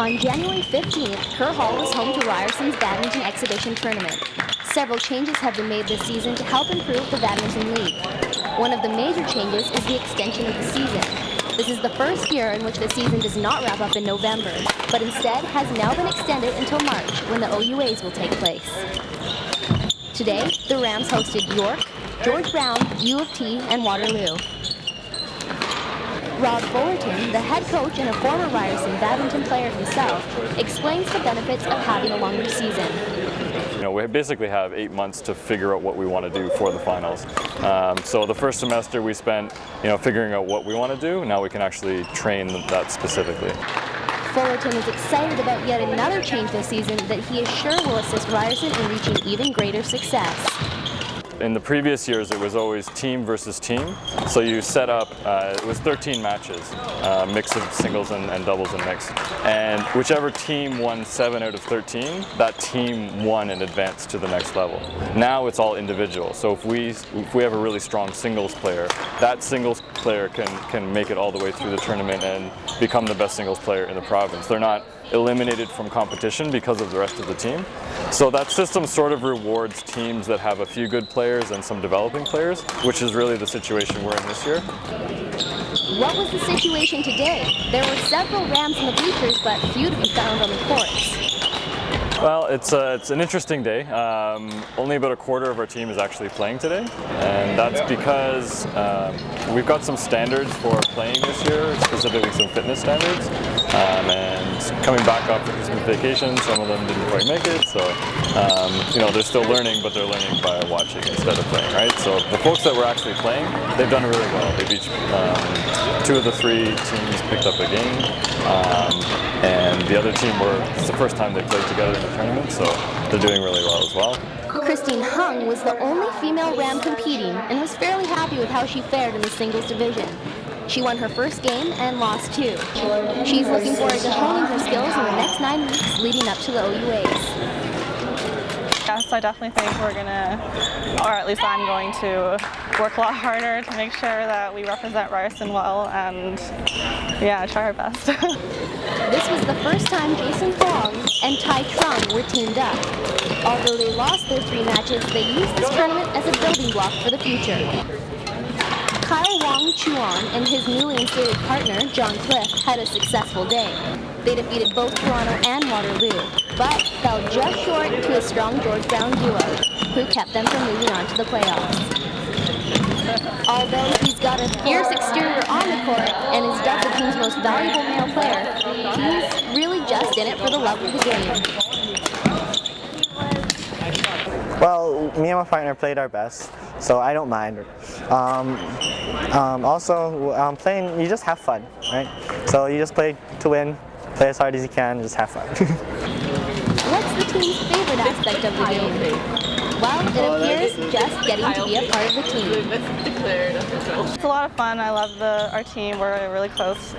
On January 15th, Kerr Hall was home to Ryerson's Badminton Exhibition Tournament. Several changes have been made this season to help improve the Badminton League. One of the major changes is the extension of the season. This is the first year in which the season does not wrap up in November, but instead has now been extended until March, when the OUAs will take place. Today, the Rams hosted York, George Brown, U of T, and Waterloo. Rob Fullerton, the head coach and a former Ryerson badminton player himself, explains the benefits of having a longer season. We basically have 8 months to figure out what we want to do for the finals. So the first semester we spent, figuring out what we want to do. Now we can actually train that specifically. Fullerton is excited about yet another change this season that he is sure will assist Ryerson in reaching even greater success. In the previous years, it was always team versus team. So you set up, it was 13 matches, mix of singles and doubles and mixed. And whichever team won 7 out of 13, that team won and advanced to the next level. Now it's all individual. So if we have a really strong singles player, that singles player can make it all the way through the tournament and become the best singles player in the province. They're not eliminated from competition because of the rest of the team. So that system sort of rewards teams that have a few good players and some developing players, which is really the situation we're in this year. What was the situation today? There were several Rams in the bleachers, but few to be found on the courts. Well, it's an interesting day. Only about a quarter of our team is actually playing today, and that's because we've got some standards for playing this year, specifically some fitness standards. And coming back after Christmas vacation, some of them didn't quite make it, so they're still learning, but they're learning by watching instead of playing, right? So the folks that were actually playing, they've done really well. They've each, 2 of the 3 teams picked up a game, and the other team it's the first time they played together in the tournament, so they're doing really well as well. Christine Hung was the only female Ram competing and was fairly happy with how she fared in the singles division. She won her first game and lost 2. She's looking forward to honing her skills in the next 9 weeks leading up to the OUAs. Yes, I definitely think we're going to, or at least I'm going to, work a lot harder to make sure that we represent Ryerson well and, try our best. This was the first time Jason Huang and Tai Trung were teamed up. Although they lost their 3 matches, they used this tournament as a building block for the future. Kyle Wong Chuan and his newly instated partner, John Cliff, had a successful day. They defeated both Toronto and Waterloo, but fell just short to a strong George Brown duo, who kept them from moving on to the playoffs. Although he's got a fierce exterior on the court and is dubbed the team's most valuable male player, he's really just in it for the love of the game. Well, me and my partner played our best, so I don't mind. Also, playing, you just have fun, right? So you just play to win, play as hard as you can, just have fun. What's the team's favorite aspect of the game? Well, it appears just getting to be a part of the team. It's a lot of fun. I love our team. We're really close,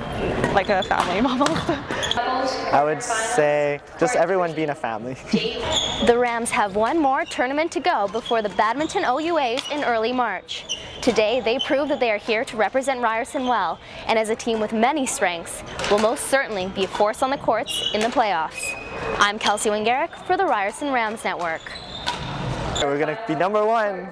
like a family almost. I would say just everyone being a family. The Rams have one more tournament to go before the Badminton OUAs in early March. Today, they prove that they are here to represent Ryerson well, and as a team with many strengths, will most certainly be a force on the courts in the playoffs. I'm Kelsey Wingerak for the Ryerson Rams Network. We're going to be #1.